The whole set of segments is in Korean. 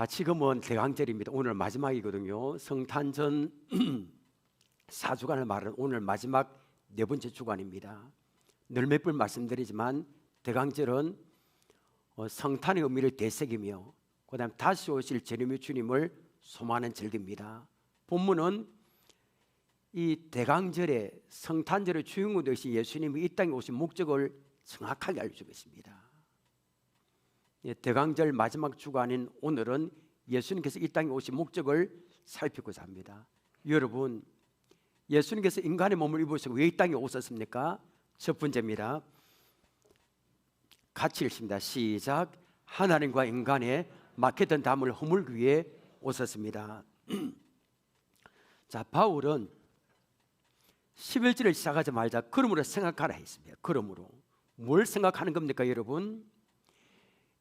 자, 지금은 대강절입니다. 오늘 마지막이거든요. 성탄전 4주간을 말하는 오늘 마지막 네 번째 주간입니다. 늘 몇 번 말씀드리지만 대강절은 성탄의 의미를 되새기며 그 다음 다시 오실 재림의 주님을 소망하는 절기입니다. 본문은 이 대강절에 성탄절의 주인공 되신 예수님이 이 땅에 오신 목적을 정확하게 알려주고 있습니다. 대강절 마지막 주간인 오늘은 예수님께서 이 땅에 오신 목적을 살피고자 합니다. 여러분, 예수님께서 인간의 몸을 입으시고 왜 이 땅에 오셨습니까? 첫 번째입니다. 같이 읽습니다. 시작. 하나님과 인간의 막혔던 담을 허물기 위해 오셨습니다. 자, 바울은 11절을 시작하자마자 그러므로 생각하라 했습니다. 그러므로 뭘 생각하는 겁니까, 여러분?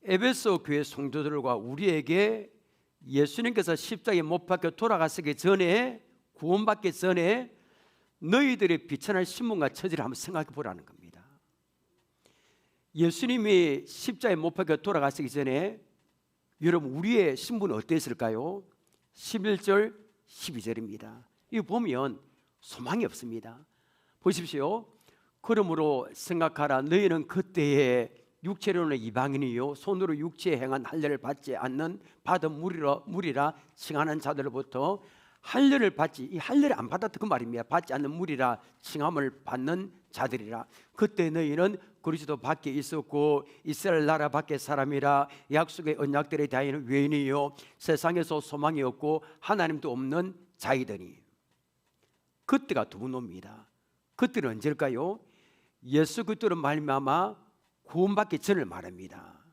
에베소 교회 성도들과 우리에게 예수님께서 십자가에 못 박혀 돌아가시기 전에, 구원받기 전에 너희들의 비천할 신분과 처지를 한번 생각해 보라는 겁니다. 예수님이 십자가에 못 박혀 돌아가시기 전에 여러분 우리의 신분은 어땠을까요? 11절 12절입니다. 이거 보면 소망이 없습니다. 보십시오. 그러므로 생각하라. 너희는 그때에 육체로는 이방인이요 손으로 육체에 행한 할례를 받지 않는 받은 무리라 칭하는 자들로부터 할례를 받지, 이 할례를 안 받았다 그 말입니다. 받지 않는 무리라 칭함을 받는 자들이라. 그때 너희는 그리스도 밖에 있었고 이스라엘 나라 밖에 사람이라 약속의 언약들에 대하여는 외인이요 세상에서 소망이 없고 하나님도 없는 자이더니. 그때가 두 번 옵니다. 그때는 언제일까요? 예수 그리스도로 말미암아 구원받기 전을 말합니다.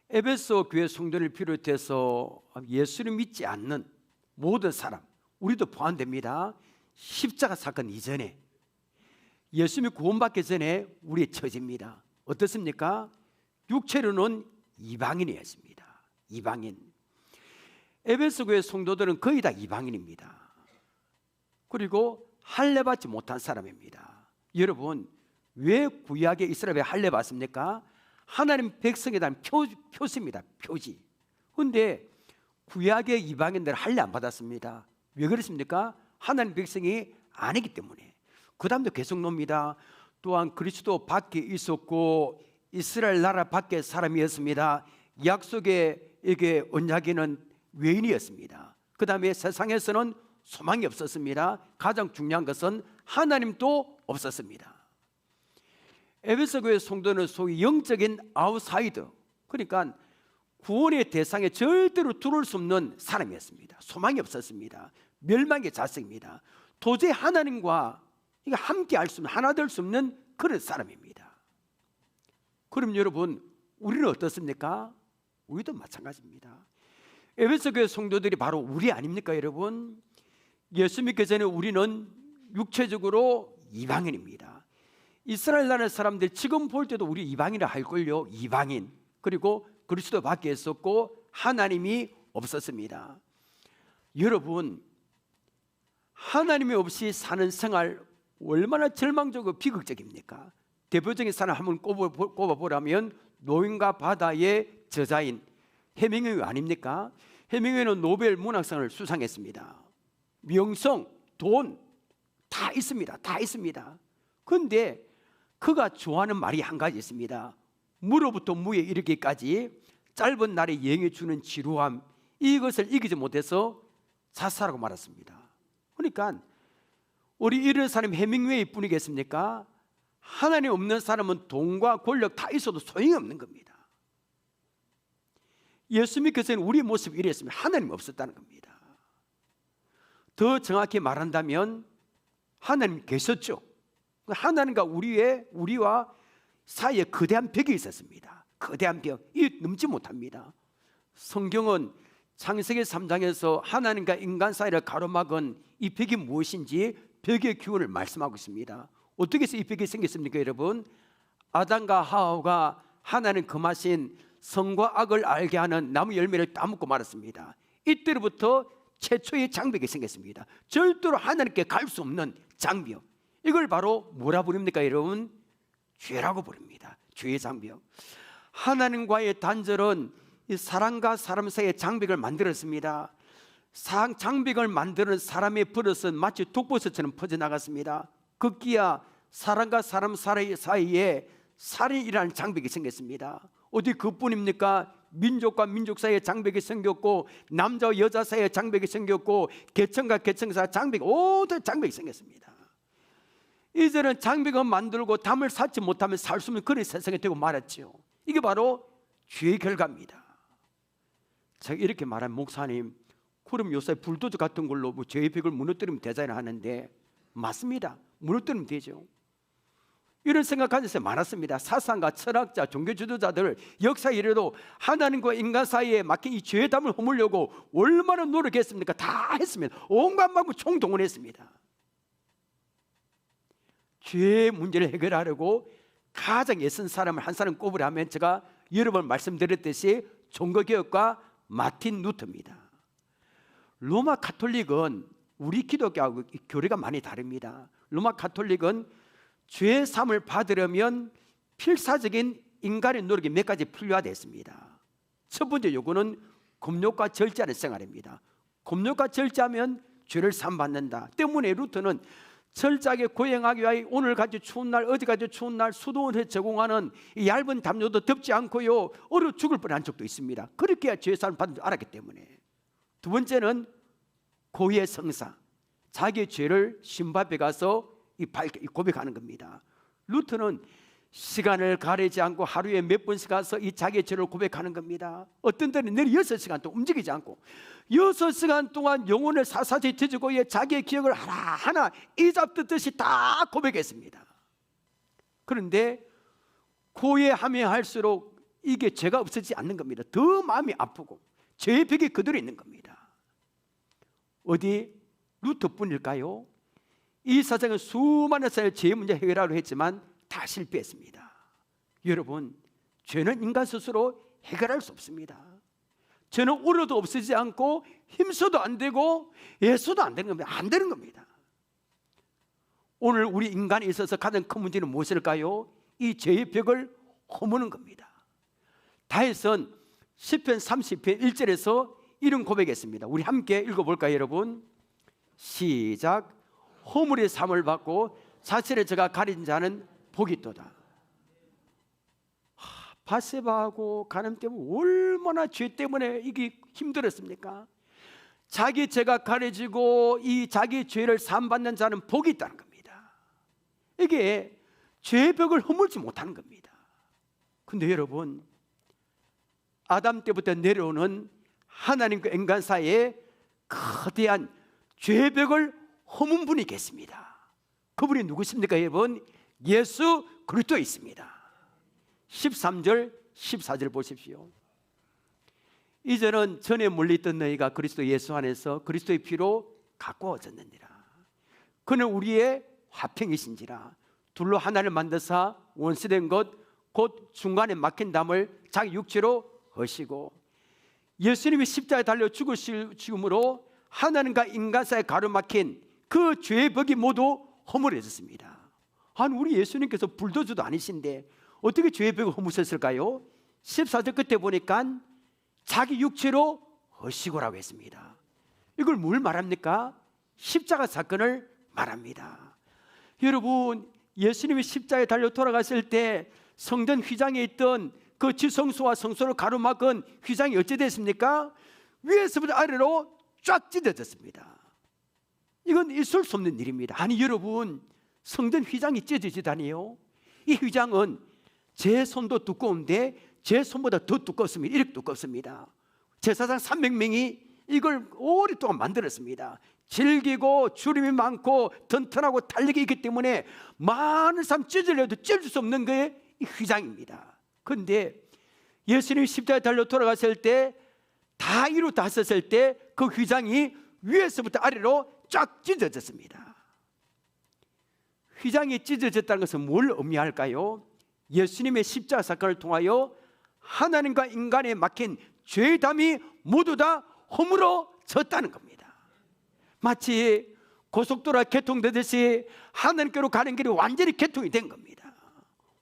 에베소 교회 성도를 비롯해서 예수를 믿지 않는 모든 사람, 우리도 포함됩니다. 십자가 사건 이전에 예수님이 구원받기 전에 우리의 처지입니다. 어떻습니까? 육체로는 이방인이었습니다. 이방인. 에베소 교회 성도들은 거의 다 이방인입니다. 그리고 할례 받지 못한 사람입니다. 여러분, 왜 구약에 이스라엘에 할례 받습니까? 하나님 백성에 대한 표시입니다. 표지. 그런데 구약의 이방인들은 할례 안 받았습니다. 왜 그렇습니까? 하나님 백성이 아니기 때문에. 그 다음도 계속 놉니다. 또한 그리스도 밖에 있었고 이스라엘 나라 밖에 사람이었습니다. 약속의 언약에는 외인이었습니다. 그 다음에 세상에서는 소망이 없었습니다. 가장 중요한 것은 하나님도 없었습니다. 에베소 교회 성도는 소위 영적인 아웃사이더, 그러니까 구원의 대상에 절대로 들어올 수 없는 사람이었습니다. 소망이 없었습니다. 멸망의 자식입니다. 도저히 하나님과 함께 할 수 없는, 하나 될 수 없는 그런 사람입니다. 그럼 여러분, 우리는 어떻습니까? 우리도 마찬가지입니다. 에베소 교회 성도들이 바로 우리 아닙니까, 여러분? 예수 믿기 전에 우리는 육체적으로 이방인입니다. 이스라엘 나라 사람들 지금 볼 때도 우리 이방인이라 할걸요. 이방인. 그리고 그리스도 밖에 있었고 하나님이 없었습니다. 여러분, 하나님이 없이 사는 생활 얼마나 절망적이고 비극적입니까? 대표적인 사람 한번 꼽아보라면 노인과 바다의 저자인 해밍웨이 아닙니까? 해밍웨이는 노벨 문학상을 수상했습니다. 명성, 돈 다 있습니다. 다 있습니다. 그런데 그가 좋아하는 말이 한 가지 있습니다. 무로부터 무에 이르기까지 짧은 날에 여행해 주는 지루함, 이것을 이기지 못해서 자살하고 말았습니다. 그러니까 우리 이런 사람 해밍웨이 뿐이겠습니까? 하나님 없는 사람은 돈과 권력 다 있어도 소용이 없는 겁니다. 예수 믿기 전에 우리의 모습이 이랬으면 하나님 없었다는 겁니다. 더 정확히 말한다면 하나님 계셨죠. 하나님과 우리와 사이에 거대한 벽이 있었습니다. 거대한 벽, 이 넘지 못합니다. 성경은 창세기 3장에서 하나님과 인간 사이를 가로막은 이 벽이 무엇인지 벽의 기원을 말씀하고 있습니다. 어떻게 해서 이 벽이 생겼습니까, 여러분? 아담과 하와가 하나님 금하신 선과 악을 알게 하는 나무 열매를 따먹고 말았습니다. 이때로부터 최초의 장벽이 생겼습니다. 절대로 하나님께 갈 수 없는 장벽. 이걸 바로 뭐라 부릅니까, 여러분? 죄라고 부릅니다. 죄의 장벽. 하나님과의 단절은 이 사람과 사람 사이에 장벽을 만들었습니다. 장벽을 만드는 사람의 버릇은 마치 독버섯처럼 퍼져나갔습니다. 급기야 사람과 사람 사이에 살인이라는 장벽이 생겼습니다. 어디 그뿐입니까? 민족과 민족 사이에 장벽이 생겼고, 남자와 여자 사이에 장벽이 생겼고, 계층과 계층 사이에 장벽이, 모든 장벽이 생겼습니다. 이제는 장벽을 만들고 담을 쌓지 못하면 살 수 없는 그런 세상이 되고 말았죠. 이게 바로 죄의 결과입니다. 제가 이렇게 말하면, 목사님, 그럼 요새 불도저 같은 걸로 뭐 죄의 벽을 무너뜨리면 되잖아요 하는데, 맞습니다. 무너뜨리면 되죠. 이런 생각 가진 사람이 많았습니다. 사상가, 철학자, 종교 지도자들 역사에 이래도 하나님과 인간 사이에 막힌 이 죄의 담을 허물려고 얼마나 노력했습니까? 다 했습니다. 온갖 방법 총동원했습니다. 죄의 문제를 해결하려고 가장 애쓴 사람을 한 사람 꼽으라면 제가 여러 번 말씀드렸듯이 종교개혁과 마틴 루터입니다. 로마 가톨릭은 우리 기독교하고 교리가 많이 다릅니다. 로마 가톨릭은 죄 사함을 받으려면 필사적인 인간의 노력이 몇 가지 필요하다 했습니다. 첫 번째 요구는 금욕과 절제하는 생활입니다. 금욕과 절제하면 죄를 사함받는다 때문에 루터는 철저하게 고행하기 위하여 오늘 같이 추운 날, 어디 같이 추운 날 수도원에 제공하는 이 얇은 담요도 덮지 않고요, 얼어 죽을 뻔한 적도 있습니다. 그렇게 해야 죄 사함을 받는 줄 알았기 때문에. 두 번째는 고의 성사, 자기의 죄를 신바에 가서 고백하는 겁니다. 루터는 시간을 가리지 않고 하루에 몇 번씩 가서 이 자기의 죄를 고백하는 겁니다. 어떤 때는 내일 6시간 동안 움직이지 않고 6시간 동안 영혼을 사사지 뒤지고 자기의 기억을 하나하나 이잡듯이 다 고백했습니다. 그런데 고해하며 할수록 이게 죄가 없어지지 않는 겁니다. 더 마음이 아프고 죄의 벽이 그대로 있는 겁니다. 어디 루터뿐일까요? 이 사장은 수많은 사람의 죄의 문제 해결하려고 했지만 다 실패했습니다. 여러분, 죄는 인간 스스로 해결할 수 없습니다. 죄는 울어도 없어지지 않고 힘써도 안 되고 애써도 안 되는 겁니다. 안 되는 겁니다. 오늘 우리 인간에 있어서 가장 큰 문제는 무엇일까요? 이 죄의 벽을 허무는 겁니다. 다윗은 시편 30편 1절에서 이런 고백했습니다. 우리 함께 읽어볼까요, 여러분? 시작. 허물의 삶을 받고 사실의 죄가 가린 자는 복이 있도다. 바세바하고 가늠 때문에 얼마나 죄 때문에 이게 힘들었습니까? 자기 죄가 가려지고 이 자기 죄를 사함받는 자는 복이 있다는 겁니다. 이게 죄의 벽을 허물지 못하는 겁니다. 근데 여러분, 아담 때부터 내려오는 하나님과 인간 사이에 거대한 죄의 벽을 허문 분이 계십니다. 그분이 누구십니까, 여러분? 예수 그리스도에 있습니다. 13절 14절 보십시오. 이제는 전에 멀리있던 너희가 그리스도 예수 안에서 그리스도의 피로 가까워졌느니라. 그는 우리의 화평이신지라. 둘로 하나를 만드사 원수된 것 곧 중간에 막힌 담을 자기 육체로 허시고 예수님이 십자가에 달려 죽으심으로 하나님과 인간 사이에 가로막힌 그 죄의 벽이 모두 허물어졌습니다. 아니, 우리 예수님께서 불도저도 아니신데 어떻게 죄의 벽을 허무셨을까요? 14절 끝에 보니까 자기 육체로 허시고라고 했습니다. 이걸 뭘 말합니까? 십자가 사건을 말합니다. 여러분, 예수님이 십자가에 달려 돌아갔을 때 성전 휘장에 있던 그 지성소와 성소를 가로막은 휘장이 어찌 됐습니까? 위에서부터 아래로 쫙 찢어졌습니다. 이건 있을 수 없는 일입니다. 아니, 여러분, 성전 휘장이 찢어지다니요? 이 휘장은 제 손도 두꺼운데 제 손보다 더 두껍습니다. 이렇게 두껍습니다. 제사장 300명이 이걸 오랫동안 만들었습니다. 질기고 주름이 많고 튼튼하고 탄력이 있기 때문에 많은 사람 찢으려도 찢을 수 없는 게 이 휘장입니다. 그런데 예수님이 십자가에 달려 돌아갔을 때 다 이루다 썼을 때 그 휘장이 위에서부터 아래로 쫙 찢어졌습니다. 휘장이 찢어졌다는 것은 뭘 의미할까요? 예수님의 십자가 사건을 통하여 하나님과 인간에 막힌 죄의 담이 모두 다 허물어졌다는 겁니다. 마치 고속도로가 개통되듯이 하나님께로 가는 길이 완전히 개통이 된 겁니다.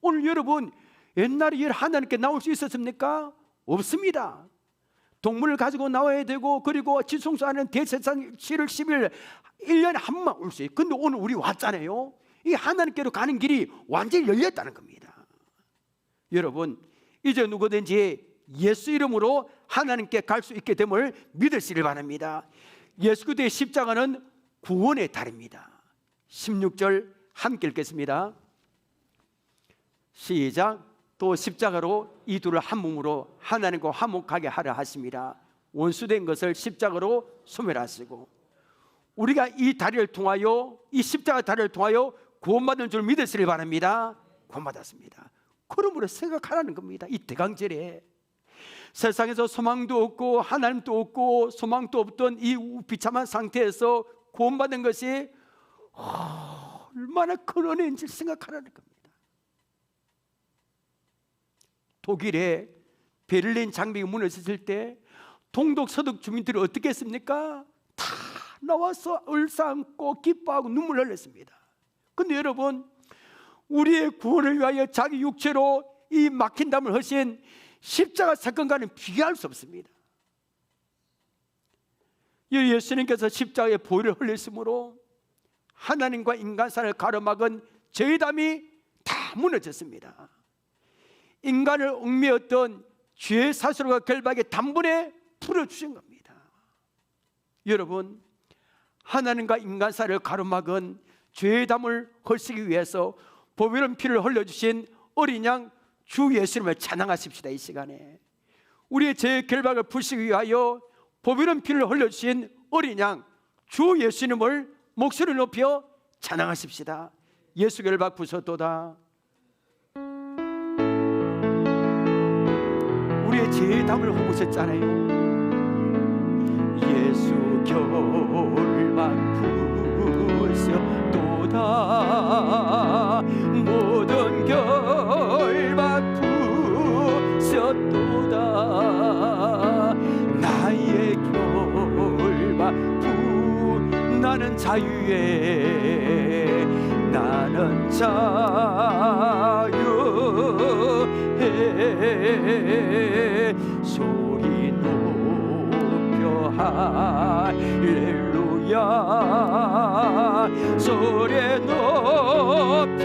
오늘 여러분, 옛날에 하나님께 나올 수 있었습니까? 없습니다. 동물을 가지고 나와야 되고, 그리고 지성소하는 대제사장 7월 10일 1년에 한 번만 올 수 있어요. 근데 오늘 우리 왔잖아요. 이 하나님께로 가는 길이 완전히 열렸다는 겁니다. 여러분, 이제 누구든지 예수 이름으로 하나님께 갈 수 있게 됨을 믿으시길 바랍니다. 예수 그리스도의 십자가는 구원의 달입니다. 16절 함께 읽겠습니다. 시작. 또 십자가로 이 둘을 한 몸으로 하나님과 화목하게 하려 하심이라. 원수된 것을 십자가로 소멸하시고. 우리가 이 다리를 통하여, 이 십자가 다리를 통하여 구원받은 줄 믿으시길 바랍니다. 구원받았습니다. 그러므로 생각하라는 겁니다. 이 대강절에 세상에서 소망도 없고 하나님도 없고 소망도 없던 이 비참한 상태에서 구원받은 것이 얼마나 큰 은혜인지 생각하라는 겁니다. 독일의 베를린 장벽이 무너졌을 때 동독 서독 주민들이 어떻게 했습니까? 다 나와서 얼싸안고 기뻐하고 눈물 흘렸습니다. 근데 여러분, 우리의 구원을 위하여 자기 육체로 이 막힌 담을 하신 십자가 사건과는 비교할 수 없습니다. 예수님께서 십자가에 보혈을 흘렸으므로 하나님과 인간 사이를 가로막은 저희 담이 다 무너졌습니다. 인간을 얽매였던 죄의 사슬과 결박의 단번에 풀어주신 겁니다. 여러분, 하나님과 인간 사이를 가로막은 죄의 담을 헐시기 위해서 보배로운 피를 흘려주신 어린 양 주 예수님을 찬양하십시다. 이 시간에 우리의 죄의 결박을 풀시기 위하여 보배로운 피를 흘려주신 어린 양 주 예수님을 목소리를 높여 찬양하십시다. 예수 결박 부서도다. 우리의 죄의 담을 헐으셨잖아요. 예수 결박 부서도다. 모든 결박 부서도다. 나의 결박 나는 자유해. 나는 자유해. 소리 높여 할렐루야. 소리 높여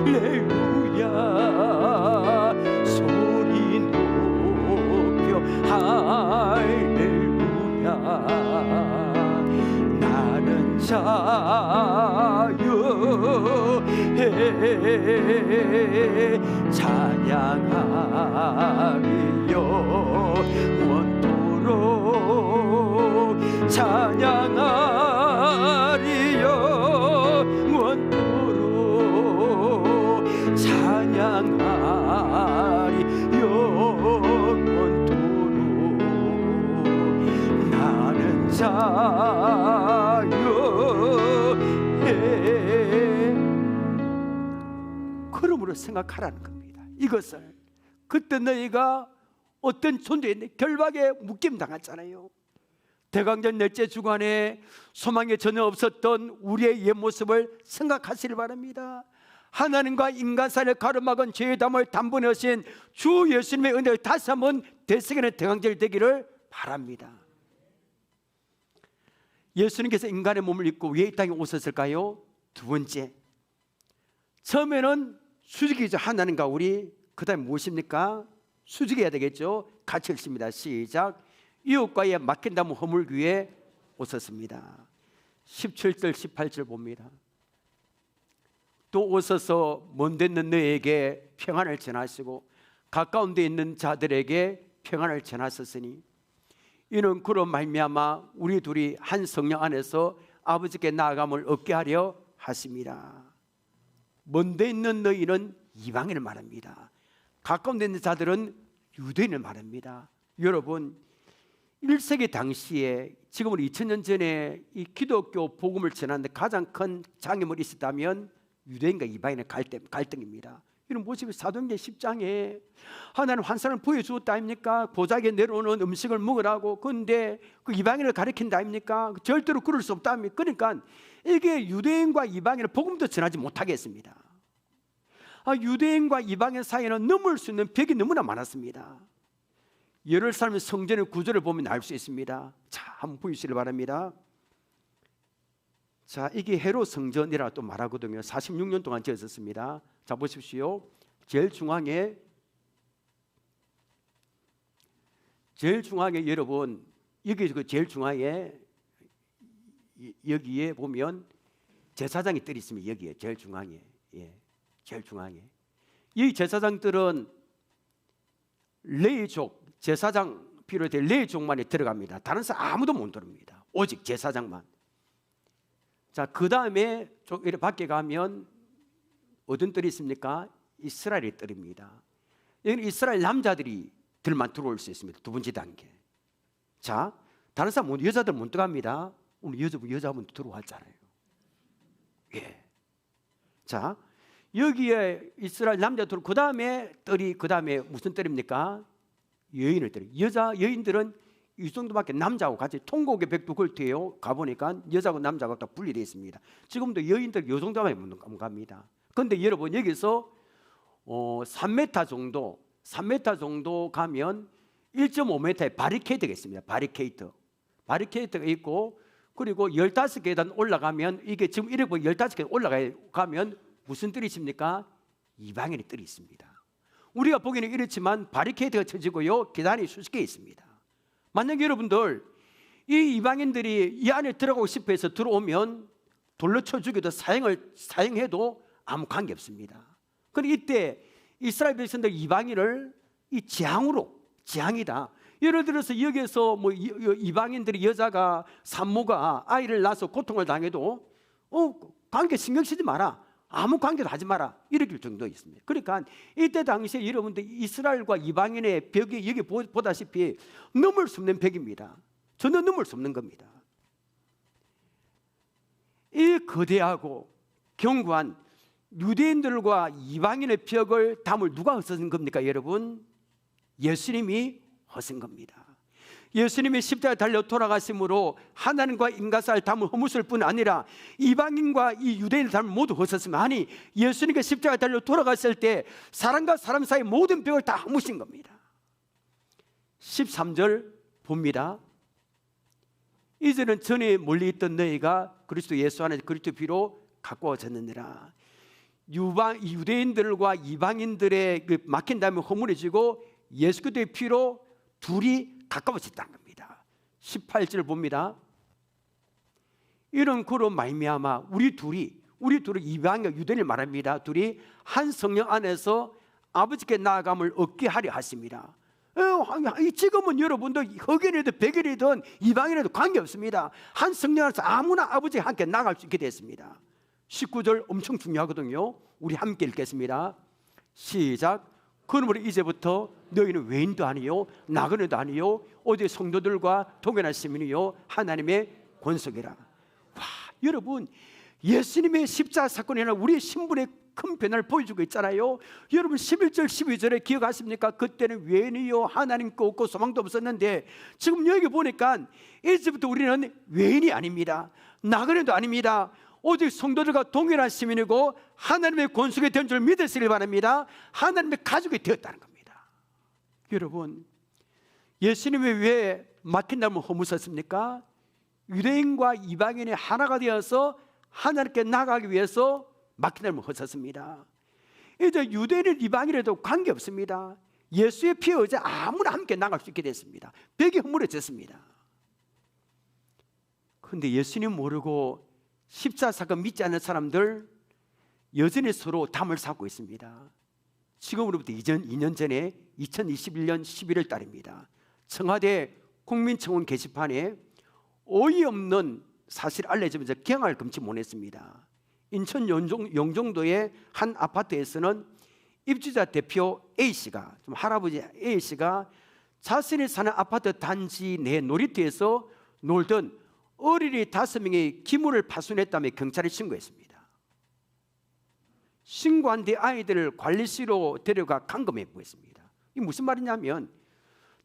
할렐루야. 소리 높여 할렐루야. 나는 자유해. 찬양하리요 원토록. 찬양하리요 원토록. 찬양하리요 원토록. 나는 자유해. 그러므로 생각하라는 겁니다. 이것을 그때 너희가 어떤 존재인데 결박에 묶임 당했잖아요. 대강전 넷째 주간에 소망이 전혀 없었던 우리의 옛 모습을 생각하시길 바랍니다. 하나님과 인간 사이를 가로막은 죄의 담을 단번에 하신 주 예수님의 은혜를 다시 한번 되새기는 대강절이 되기를 바랍니다. 예수님께서 인간의 몸을 입고 왜 이 땅에 오셨을까요? 두 번째, 처음에는 수직이죠. 하나님과 우리. 그 다음에 무엇입니까? 수직해야 되겠죠. 같이 읽습니다. 시작. 이웃과의 막힌 담을 허물기 위해 오셨습니다. 17절 18절 봅니다. 또 오셔서 먼 데 있는 너에게 평안을 전하시고 가까운 데 있는 자들에게 평안을 전하셨으니 이는 그로 말미암아 우리 둘이 한 성령 안에서 아버지께 나아감을 얻게 하려 하심이라. 먼 데 있는 너희는 이방인을 말합니다. 가까운 데 있는 자들은 유대인을 말합니다. 여러분, 1세기 당시에 지금으로 2000년 전에 이 기독교 복음을 전하는데 가장 큰 장애물이 있었다면 유대인과 이방인의 갈등입니다. 이런 모습이 사도행전 10장에 하나님 환상을 보여주었다 아닙니까? 보자기에 내려오는 음식을 먹으라고. 그런데 그 이방인을 가리킨다 아닙니까? 절대로 그럴 수 없다 아닙니까? 그러니까 이게 유대인과 이방인을 복음도 전하지 못하게 했습니다. 유대인과 이방인 사이에는 넘을 수 있는 벽이 너무나 많았습니다. 예루살렘 성전의 구조를 보면 알 수 있습니다. 자, 한번 보시길 바랍니다. 자, 이게 헤롯 성전이라 또 말하거든요. 46년 동안 지어졌습니다. 자, 보십시오. 제일 중앙에 여러분, 여기 그 제일 중앙에 여기에 보면 제사장이 뜰 있습니다. 여기에 제일 중앙에, 예, 제일 중앙에 이 제사장들은 레위족, 제사장 비롯해 레위족만이 들어갑니다. 다른 사람 아무도 못 들어옵니다. 오직 제사장만. 자, 그 다음에 좀 이렇게 밖에 가면 어떤 뜰이 있습니까? 이스라엘의 뜰입니다. 여기는 이스라엘 남자들만 들어올 수 있습니다. 두 번째 단계. 자, 다른 사람 여자들 못 들어갑니다. 오늘 여자분 들어왔잖아요. 예. 자, 여기에 이스라엘 남자들, 그 다음에 뜰이, 그 다음에 무슨 뜰입니까? 여인의 뜰. 여인들은 이 정도밖에, 남자하고 같이 통곡의 백두걸트예요. 가보니까 여자하고 남자하고 다 분리되어 있습니다. 지금도 여인들 이 정도만 못 갑니다. 그런데 여러분, 여기서 3m 정도 가면 1.5m의 바리케이트가 있습니다. 바리케이트가 있고, 그리고 15계단 올라가면, 이게 지금 이렇게 15계단 올라가면 무슨 뜰이 있습니까? 이방인의 뜰이 있습니다. 우리가 보기에는 이렇지만 바리케이트가 쳐지고요, 계단이 수십 개 있습니다. 만약 여러분들 이 이방인들이 이 안에 들어가고 싶어 해서 들어오면 돌로 쳐 죽여도 사형해도 아무 관계 없습니다. 그런데 이때 이스라엘 백성들 이방인을 이 재앙이다. 예를 들어서 여기에서 뭐 이방인들이, 여자가 산모가 아이를 낳아서 고통을 당해도 관계 신경 쓰지 마라, 아무 관계도 하지 마라, 이렇게 정도 있습니다. 그러니까 이때 당시에 여러분들 이스라엘과 이방인의 벽이 여기 보다시피 넘을 수 없는 벽입니다. 전혀 넘을 수 없는 겁니다. 이 거대하고 견고한 유대인들과 이방인의 벽을 담을 누가 허쓴 겁니까, 여러분? 예수님이 허쓴 겁니다. 예수님이 십자가에 달려 돌아가심으로 하나님과 인간 사이를 담을 허물을 뿐 아니라 이방인과 이 유대인을 담을 모두 허셨으면, 아니 예수님께 십자가에 달려 돌아갔을 때 사람과 사람 사이 모든 벽을 다 허무신 겁니다. 13절 봅니다. 이제는 전에 멀리 있던 너희가 그리스도 예수 안에서 그리스도 피로 가까워졌느니라. 유대인들과 이방인들의 그 막힌 담이 허물어지고 예수 그리스도의 피로 둘이 가까워졌다는 겁니다. 18절 봅니다. 이런 그로 말미암아 우리 둘이 이방인과 유대인을 말합니다. 둘이 한 성령 안에서 아버지께 나아감을 얻게 하려 하십니다. 지금은 여러분도 흑인이든 백인이든 이방인이든 관계없습니다. 한 성령 안에서 아무나 아버지와 함께 나아갈 수 있게 됐습니다. 19절 엄청 중요하거든요. 우리 함께 읽겠습니다. 시작. 그러므로 이제부터 너희는 외인도 아니요 나그네도 아니요 오직 성도들과 동행할 시민이요 하나님의 권속이라. 와, 여러분, 예수님의 십자가 사건이 아니라 우리의 신분의 큰 변화를 보여주고 있잖아요. 여러분 11절 12절에 기억하십니까? 그때는 외인이요 하나님 거 없고 소망도 없었는데, 지금 여기 보니까 이제부터 우리는 외인이 아닙니다, 나그네도 아닙니다, 오직 성도들과 동일한 시민이고 하나님의 권속이 된 줄 믿으시길 바랍니다. 하나님의 가족이 되었다는 겁니다. 여러분, 예수님이 왜 막힌 담을 허무셨습니까? 유대인과 이방인이 하나가 되어서 하나님께 나가기 위해서 막힌 담을 허셨습니다. 이제 유대인 이방인에도 관계없습니다. 예수의 피에 의해 아무나 함께 나갈 수 있게 됐습니다. 벽이 허물어졌습니다. 그런데 예수님 모르고 십자가 사건 믿지 않는 사람들 여전히 서로 담을 쌓고 있습니다. 지금으로부터 2년 전에 2021년 11월 달입니다. 청와대 국민청원 게시판에 어이없는 사실 알려지면서 경악을 금치 못했습니다. 인천 영종도의 한 아파트에서는 입주자 대표 A씨가, 좀 할아버지 A씨가 자신이 사는 아파트 단지 내 놀이터에서 놀던 어린이 5명의 기물을 파손했다며 경찰에 신고했습니다. 신고한 뒤 아이들을 관리실로 데려가 감금해 보였습니다. 이게 무슨 말이냐면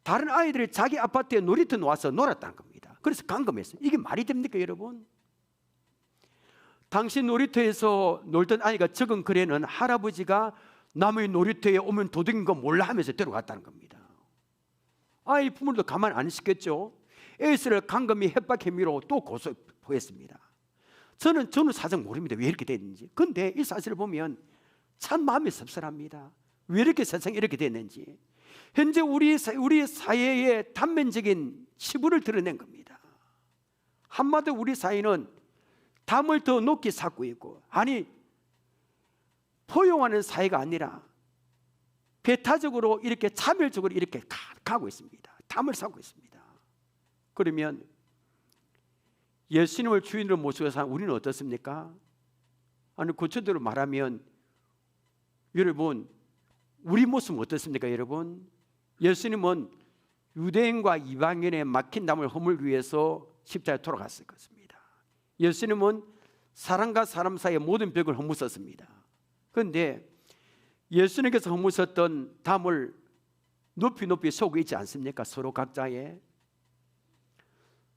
다른 아이들이 자기 아파트에 놀이터 놓아서 놀았다는 겁니다. 그래서 감금했어요. 이게 말이 됩니까, 여러분? 당시 놀이터에서 놀던 아이가 적은 글에는 할아버지가 남의 놀이터에 오면 도둑인 거 몰라 하면서 데려갔다는 겁니다. 아이 부모도 가만 안 있었겠죠. 에이스를 강금이 협박 혐의로 또 고소했습니다. 저는 사정 모릅니다. 왜 이렇게 됐는지. 근데 이 사실을 보면 참 마음이 섭섭합니다. 왜 이렇게 세상이 이렇게 됐는지. 현재 우리 사회의 단면적인 치부를 드러낸 겁니다. 한마디로 우리 사회는 담을 더 높게 쌓고 있고, 아니 포용하는 사회가 아니라 배타적으로 이렇게 차별적으로 이렇게 가고 있습니다. 담을 쌓고 있습니다. 그러면 예수님을 주인으로 모시고 사는 우리는 어떻습니까? 아니 구체적으로 말하면 여러분 우리 모습은 어떻습니까? 여러분 예수님은 유대인과 이방인의 막힌 담을 허물기 위해서 십자가에 돌아갔을 것입니다. 예수님은 사람과 사람 사이의 모든 벽을 허무셨습니다. 그런데 예수님께서 허무셨던 담을 높이 쏘고 있지 않습니까? 서로 각자의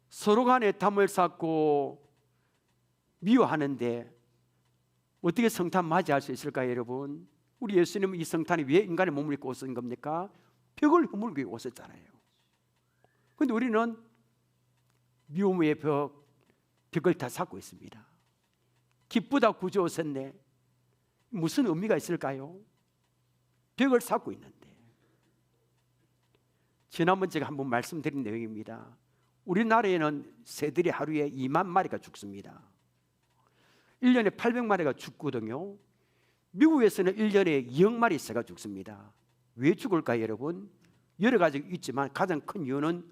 서로 간에 담을 쌓고 미워하는데 어떻게 성탄 맞이할 수 있을까요, 여러분? 우리 예수님은 이 성탄이 왜 인간의 몸을 입고 오신 겁니까? 벽을 허물기 위해 오셨잖아요. 그런데 우리는 미움의 벽을 다 쌓고 있습니다. 기쁘다 구주 오셨네. 무슨 의미가 있을까요? 벽을 쌓고 있는데. 지난번 제가 한번 말씀드린 내용입니다. 우리나라에는 새들이 하루에 2만 마리가 죽습니다. 1년에 800마리가 죽거든요. 미국에서는 1년에 2억 마리 새가 죽습니다. 왜 죽을까요, 여러분? 여러 가지 있지만 가장 큰 이유는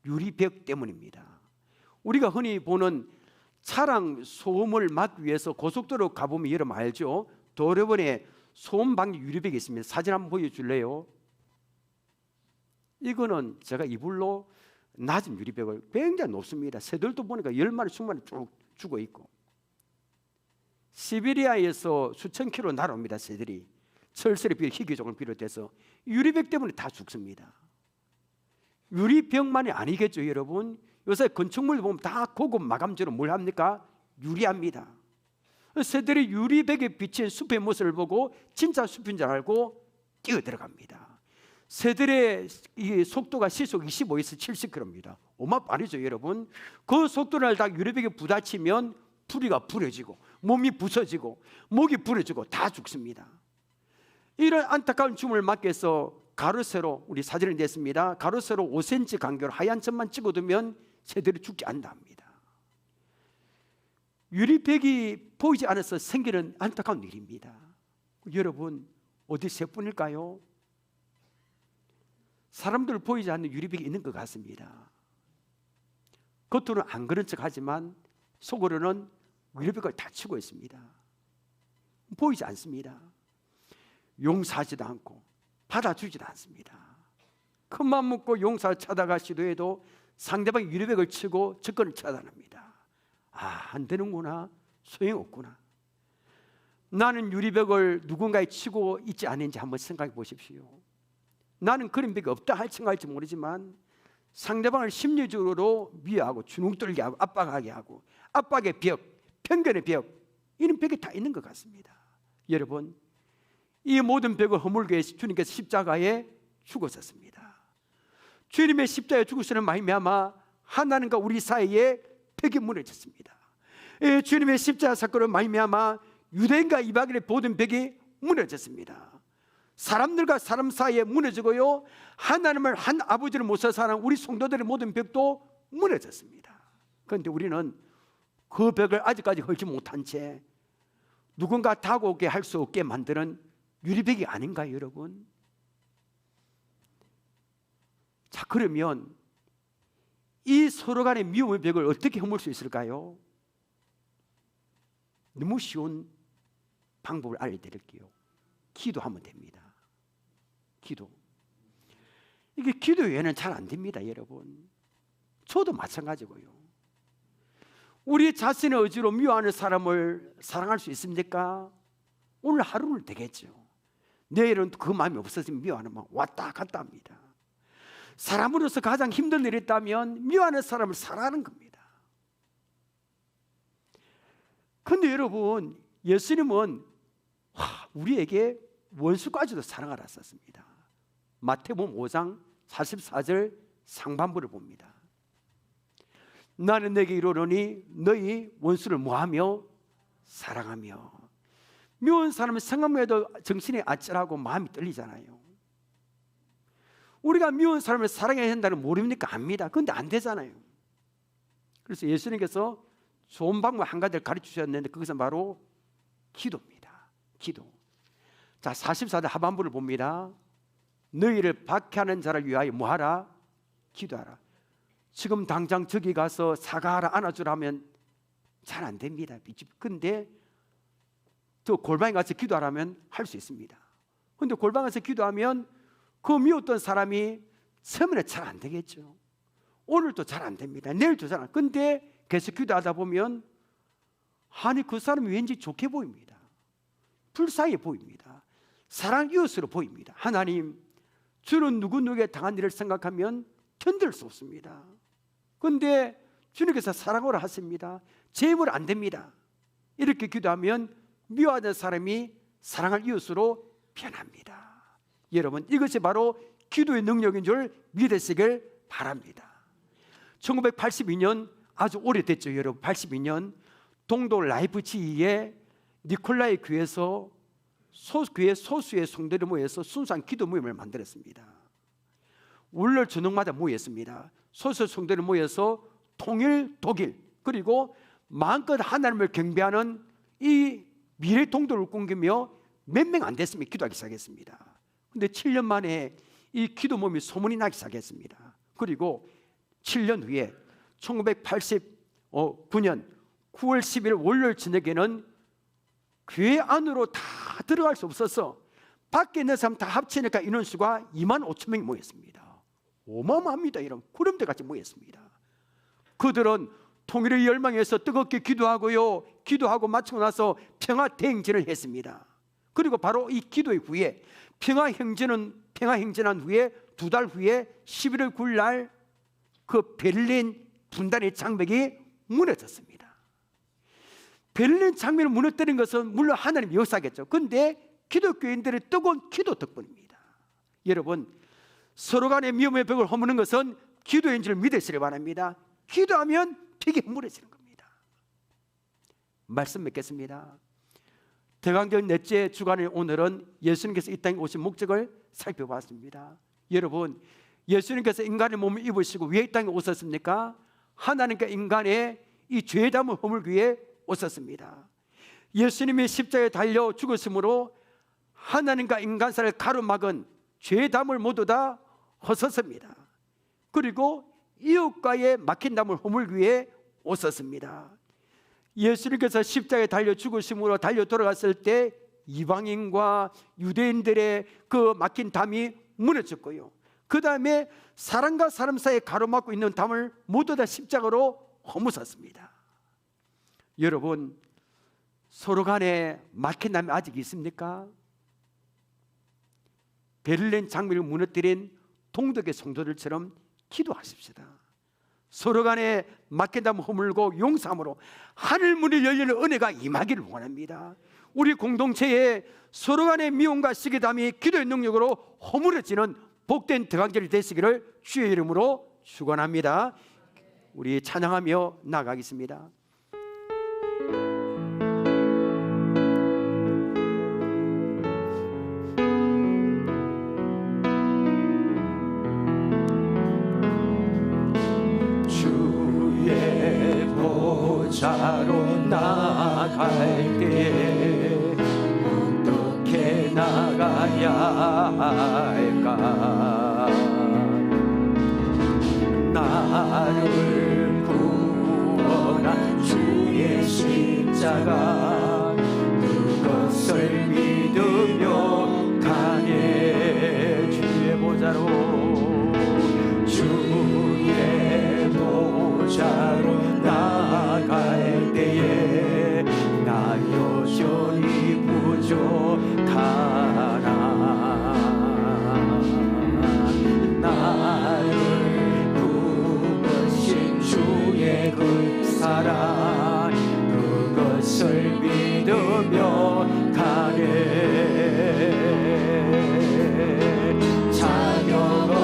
유리벽 때문입니다. 우리가 흔히 보는 차량 소음을 막기 위해서 고속도로 가보면 여러분 알죠? 도로변에 소음 방지 유리벽이 있습니다. 사진 한번 보여줄래요? 이거는 제가 이불로 낮은 유리벽을 굉장히 높습니다. 새들도 보니까 10마리, 20마리 쭉 죽어 있고, 시베리아에서 수천 킬로 날아옵니다. 새들이 철새를 비롯해 희귀종을 비롯해서 유리벽 때문에 다 죽습니다. 유리벽만이 아니겠죠, 여러분? 요새 건축물 보면 다 고급 마감재로 뭘 합니까? 유리합니다. 새들이 유리벽에 비친 숲의 모습을 보고 진짜 숲인 줄 알고 뛰어 들어갑니다. 새들의 이 속도가 시속 25에서 70km입니다. 어마 빠르죠, 여러분? 그 속도를 다 유리벽에 부딪히면 부리가 부러지고 몸이 부서지고 목이 부러지고 다 죽습니다. 이런 안타까운 죽음을 막기 위해서 가로세로, 우리 사진을 냈습니다. 가로세로 5cm 간격으로 하얀 점만 찍어두면 새들이 죽지 않는다 합니다. 유리벽이 보이지 않아서 생기는 안타까운 일입니다. 여러분 어디 새뿐일까요? 사람들 보이지 않는 유리벽이 있는 것 같습니다. 겉으로는 안 그런 척 하지만 속으로는 유리벽을 다 치고 있습니다. 보이지 않습니다. 용서하지도 않고 받아주지도 않습니다. 큰맘 먹고 용서 찾아가 시도해도 상대방이 유리벽을 치고 접근을 차단합니다. 안 되는구나, 소용없구나. 나는 유리벽을 누군가에 치고 있지 않은지 한번 생각해 보십시오. 나는 그런 벽이 없다 할지 모르지만 상대방을 심리적으로 미워하고 주눅들게 하고 압박하게 하고, 압박의 벽, 편견의 벽, 이런 벽이 다 있는 것 같습니다. 여러분, 이 모든 벽을 허물기 위해서 주님께서 십자가에 죽으셨습니다. 주님의 십자가에 죽으시는 말미암아 하나님과 우리 사이에 벽이 무너졌습니다. 주님의 십자가 사건으로 말미암아 유대인과 이방인의 모든 벽이 무너졌습니다. 사람들과 사람 사이에 무너지고요, 하나님을 한 아버지를 모셔 사는 우리 성도들의 모든 벽도 무너졌습니다. 그런데 우리는 그 벽을 아직까지 헐지 못한 채 누군가 다가오게 할 수 없게 만드는 유리벽이 아닌가요, 여러분? 자, 그러면 이 서로 간의 미움의 벽을 어떻게 허물 수 있을까요? 너무 쉬운 방법을 알려드릴게요. 기도하면 됩니다. 기도. 이게 기도 외에는 잘 안 됩니다, 여러분. 저도 마찬가지고요. 우리 자신의 의지로 미워하는 사람을 사랑할 수 있습니까? 오늘 하루는 되겠죠. 내일은 그 마음이 없어지면 미워하는 마음 왔다 갔다 합니다. 사람으로서 가장 힘든 일이 있다면 미워하는 사람을 사랑하는 겁니다. 그런데 여러분, 예수님은 우리에게 원수까지도 사랑하라 썼습니다. 마태복음 5장 44절 상반부를 봅니다. 나는 내게 이르노니 너희 원수를 뭐하며 사랑하며. 미운 사람은 생각만 해도 정신이 아찔하고 마음이 떨리잖아요. 우리가 미운 사람을 사랑해야 한다는 모릅니까? 압니다. 그런데 안 되잖아요. 그래서 예수님께서 좋은 방법 한 가지를 가르쳐 주셨는데 그것은 바로 기도입니다. 기도. 자, 44절 하반부를 봅니다. 너희를 박해하는 자를 위하여 뭐하라? 기도하라. 지금 당장 저기 가서 사과하라, 안아주라 하면 잘 안 됩니다. 근데 저 골방에 가서 기도하라면 할 수 있습니다. 근데 골방에 가서 기도하면 그 미웠던 사람이 처음에는 잘 안 되겠죠. 오늘도 잘 안 됩니다. 내일도 잘 안 됩니다. 근데 계속 기도하다 보면 아니 그 사람이 왠지 좋게 보입니다. 불쌍해 보입니다. 사랑 이웃으로 보입니다. 하나님, 주는 누구누구에 당한 일을 생각하면 견딜 수 없습니다. 그런데 주님께서 사랑으로 하십니다. 제 힘으로 안 됩니다. 이렇게 기도하면 미워하는 사람이 사랑할 이웃으로 변합니다. 여러분, 이것이 바로 기도의 능력인 줄 믿으시길 바랍니다. 1982년 아주 오래됐죠. 여러분, 82년 동도 라이프치히의 니콜라이 교회에서 교회 소수의 성도들이 모여서 순수한 기도 모임을 만들었습니다. 월요일 저녁마다 모였습니다. 소수 성도들이 모여서 통일 독일 그리고 마음껏 하나님을 경배하는 이 미래 동도를 꿈꾸며 몇 명 안 됐으면 기도하기 시작했습니다. 그런데 7년 만에 이 기도 모임이 소문이 나기 시작했습니다. 그리고 7년 후에 1989년 9월 10일 월요일 저녁에는 교회 안으로 다 들어갈 수 없어서 밖에 있는 사람 다 합치니까 인원수가 2만 5천 명이 모였습니다. 어마어마합니다. 이런 구름대같이 모였습니다. 그들은 통일의 열망에서 뜨겁게 기도하고요, 기도하고 마치고 나서 평화대행진을 했습니다. 그리고 바로 이 기도의 후에 평화행진한 후에 2달 후에 11월 9일 날 그 베를린 분단의 장벽이 무너졌습니다. 베를린 장벽을 무너뜨린 것은 물론 하나님의 역사겠죠. 그런데 기독교인들의 뜨거운 기도 덕분입니다. 여러분, 서로 간의 미움의 벽을 허무는 것은 기도인 줄 믿으시길 바랍니다. 기도하면 벽이 허물어지는 겁니다. 말씀 맺겠습니다. 대강절 넷째 주간의 오늘은 예수님께서 이 땅에 오신 목적을 살펴봤습니다. 여러분, 예수님께서 인간의 몸을 입으시고 왜 이 땅에 오셨습니까? 하나님과 인간의 이 죄의 담을 허물기 위해 오셨습니다. 예수님이 십자가에 달려 죽으심으로 하나님과 인간 사이를 가로막은 죄의 담을 모두 다 헛었습니다. 그리고 이웃과의 막힌 담을 허물기 위해 오셨습니다. 예수님께서 십자가에 달려 죽으심으로 달려 돌아갔을 때 이방인과 유대인들의 그 막힌 담이 무너졌고요, 그 다음에 사람과 사람 사이에 가로막고 있는 담을 모두 다 십자가로 허무셨습니다. 여러분, 서로 간에 막힌 담이 아직 있습니까? 베를린 장벽을 무너뜨린 동독의 성도들처럼 기도하십시다. 서로 간에 막힌 담을 허물고 용서함으로 하늘문이 열리는 은혜가 임하기를 원합니다. 우리 공동체에 서로 간의 미움과 시기담이 기도의 능력으로 허물어지는 복된 대강절이 되시기를 주의 이름으로 축원합니다. 우리 찬양하며 나가겠습니다. 주의 보좌로 나갈 때 어떻게 나가야 할까? 나를 구원한 주의 십자가, 그것을 믿으며 가네. 주의 보좌로, 주의 보좌로 나갈 때에 나 여전히 부족하나. 나를 부으신 주의 그 사랑, 그것을 믿으며 가네. 자녀가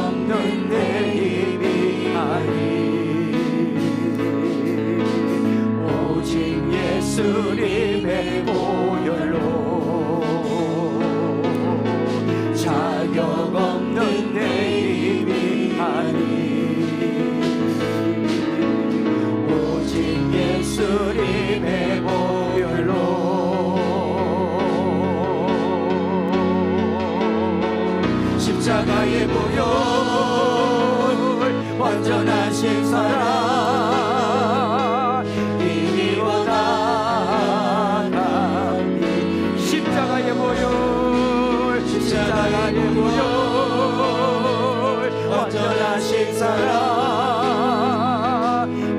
완전하신 사랑 이미 원하나니 십자가의 모혈 십자가의 모혈 완전하신 사랑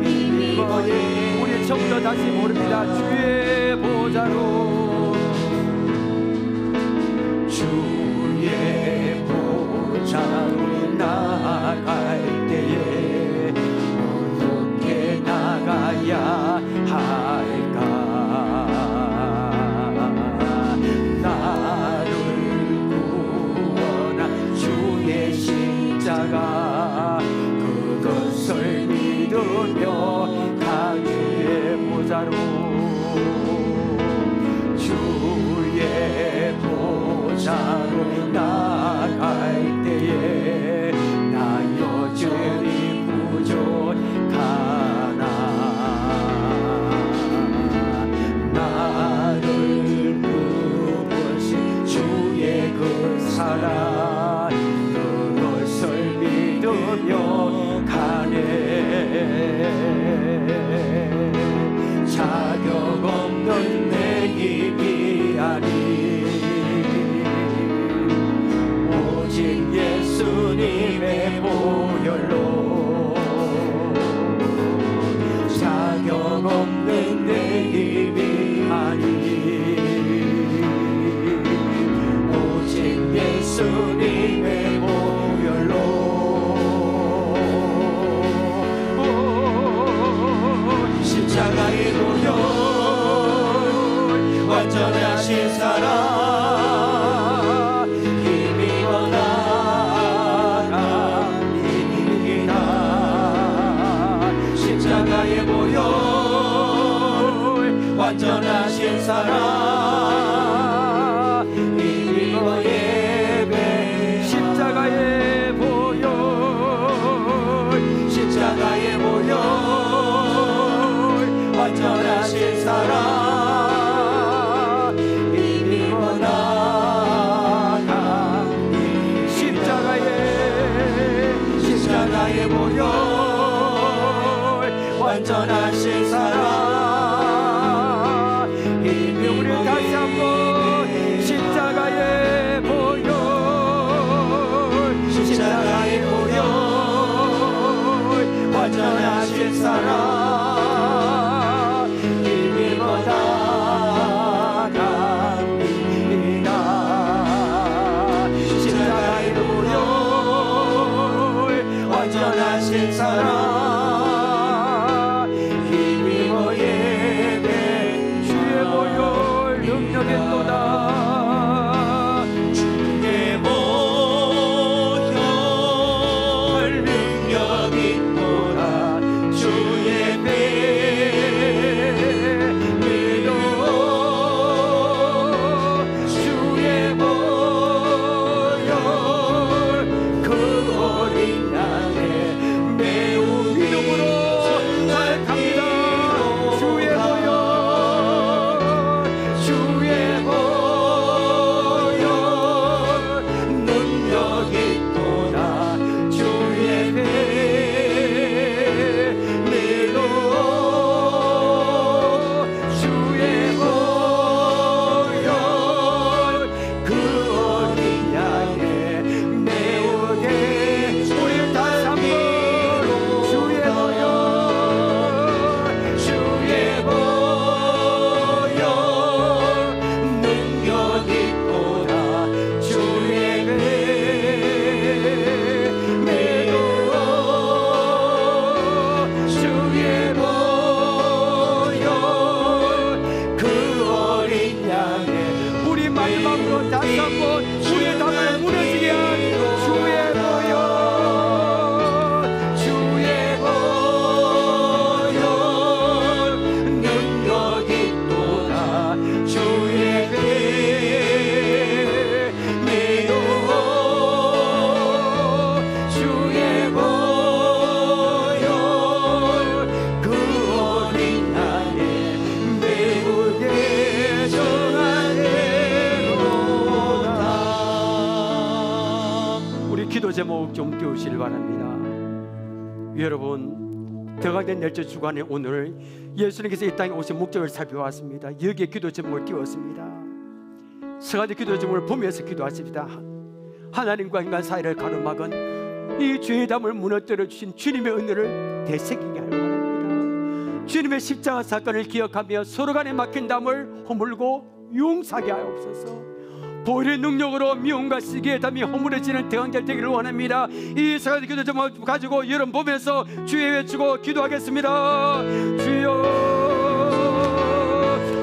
이미 원해 우리 처음부터 다시 모릅니다. 주의 보좌로 주의 보좌로 나갈 때에 어떻게 나가야 할까 나를 구원한 주의 십자가 그것을 믿으며 주의 보좌로 주의 보좌로 나갈 때에 나 여전히 부족하나 나를 구원하신 주의 그 사랑 그것을 믿으며 가네 자격 없는 내 힘이 아니 오직 예수님의 보혈로 자격 없는 내 힘이 아니 오직 예수님의 보혈로 십자가의 보혈 완전하신 사랑 힘이 원하나이다 십자가의 보혈 완전하신 사랑 힘이 예배 십자가의 보혈 십자가의 보혈 완전하신 사랑 이미 원하나니 십자가의 보혈 완전하신 사랑 이미 우리 다시 한번 십자가의 보혈 십자가의 보혈 완전하신 사랑 완전하신 사랑 힘입어 예배 주의 보혈 능력했도다 주의 보혈 능력있도다 주의 배로 주의 보혈 그 어린 양의 매우 믿음으로 고백합니다. 주의 보혈 주의 보혈 능력 있도다 주의 배로 주의 보혈 그 어린 양의 매우게 우리 다시 한번 주의 보혈 주의 보혈 능력 있도다 주의 배로 주의 보혈 그 어린 양의 우리 마지막으로 다시 한번 우리의 담을 무너지게 한 주의 보혈 주의 보혈 능력 있도다 주의 배로 주의 보혈 그 어린 양의 매우 예정한 대로다 우리 기도 제목 좀 띄우시길 바랍니다. 여러분, 대강된 넷째 주간에 오늘 예수님께서 이 땅에 오신 목적을 살펴봤습니다. 여기에 기도 제목을 띄웠습니다. 세 가지 기도 제목을 보면서 기도하십니다. 하나님과 인간 사이를 가로막은 이 죄의 담을 무너뜨려 주신 주님의 은혜를 되새기게 하려 합니다. 주님의 십자가 사건을 기억하며 서로 간에 막힌 담을 허물고 용서하게 하옵소서. 보혈의 능력으로 미움과 시기의 담이 허물어지는 대강절 되기를 원합니다. 이 세 가지 기도 제목을 가지고 여러분 보면서 주여 외치고 기도하겠습니다. 주여,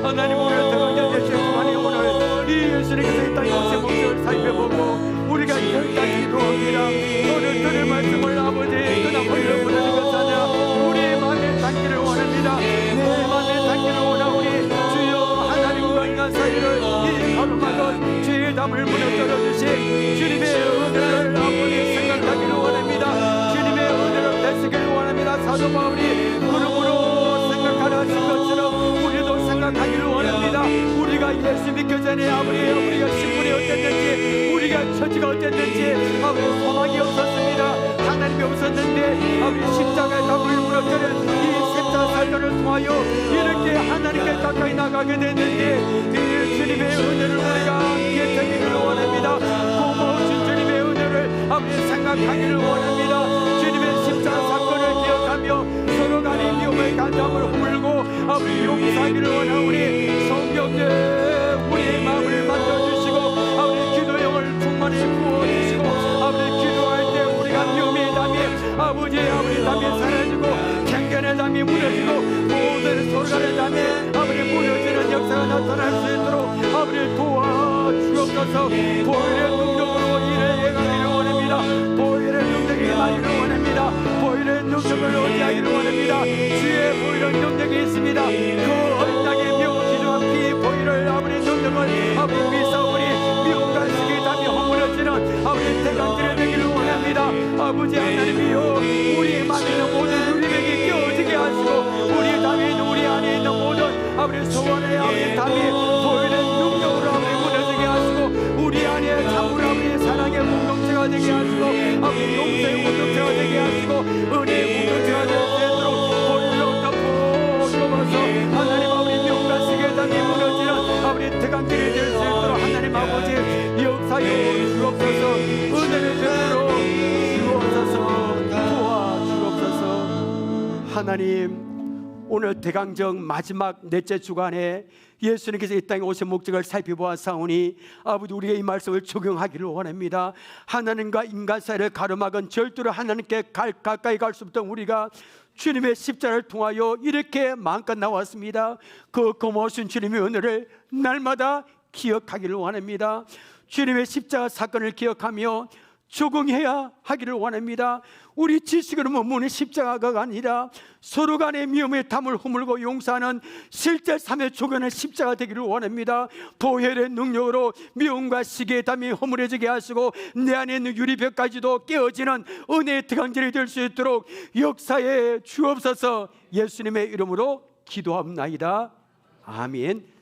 하나님, 오늘 대강절 넷째 주간에 오늘 이 예수님께서 이 땅에 오신 목적을 살펴보고 우리가 여기까지 기도합니다. 오늘 들을 말씀을 아버지 그나 홀려 보내는 것 아니라 우리의 마음에 담기를 원합니다. 내 마음에 담기를 원하오니 주여, 하나님과 인간 사이를 이 가로막은 죄의 담을 무너뜨려 주신 주님의 은혜를 아버지 생각하기를 원합니다. 주님의 은혜를 되새기를 원합니다. 사도 바울이 그러므로 생각하는 것처럼 우리도 생각하기를 원합니다. 우리가 예수 믿기 전에 아버지 우리가 신분이 어땠는지, 우리가 처지가 어땠는지 아버지 소망이 없었습니다. 하나님이 없었는데 아버지 십자가의 담을 무너뜨린 이 십자가 사건을 통하여 이렇게 하나님께 가까이 나가게 됐는데 이 주님의 은혜를 우리가 되새기기를 원합니다. 고마우신 주님의 은혜를 아버지 생각하기를 원합니다. 주님의 십자가 사건을 기억하며 서로 간의 미움의 간담을 허물고 아버지 용서하기를 원하오니 성령에 우리의 마음을 만져주시고 아버지 기도형을 충만히 부어주시고 아버지 기도할 때 우리가 미움의 담이 아버지 담이 사라지고 갱견의 담이 무너지고 모든 서로 간의 담이 아버지 무너지는 역사가 나타날 수 있도록 아버지 도와주옵소서. 보혈의 능력으로 일을 행하기를 원합니다. 보혈의 능력이 임하기를 원합니다. 보혈의 능력을 의지하기를 원합니다. 주의 보혈의 능력이 있습니다. 그 어린 양의 명 기도한 피 보혈을 아버지 능력을 아버지 미사오니 미움과 시기 담이 허물어지는 아버지 대강들이 되기를 원합니다. 아버지 하나님이여, 우리 마음에 있는 모든 유리병이 깨어지게 하시고 우리 담에 있는 우리 안에 있는 모든 아버지 소원의 아버지 담이 보혈의 능력으로 아버지 무너지게 하시고 우리 안에 참으로 아버지 사랑의 공동체가 되게 하시고 아버지 용서의 공동체가 되게 하시고 은혜의 공동체가 될 수 있도록 보혈로 덮어 주옵소서. 하나님 아버지 미움과 시기의 담이 무너지는 아버지 대강들이 될 수 있도록 하나님 아버지 역사여 주옵소서. 은혜를 베풀어 주옵소서. 도와주옵소서. 하나님, 오늘 대강정 마지막 넷째 주간에 예수님께서 이 땅에 오신 목적을 살펴보았사오니 아버지 우리가 이 말씀을 적용하기를 원합니다. 하나님과 인간 사이를 가로막은 절대로 하나님께 가까이 갈 수 없던 우리가 주님의 십자가를 통하여 이렇게 마음껏 나왔습니다. 그 고마우신 주님의 은혜를 날마다 기억하기를 원합니다. 주님의 십자가 사건을 기억하며 적응해야 하기를 원합니다. 우리 지식으로 머무는 십자가가 아니라 서로 간의 미움의 담을 허물고 용서하는 실제 삶의 조건의 십자가 되기를 원합니다. 보혈의 능력으로 미움과 시기의 담이 허물어지게 하시고 내 안에 있는 유리벽까지도 깨어지는 은혜의 대강절이 될 수 있도록 역사에 주옵소서. 예수님의 이름으로 기도합나이다. 아멘.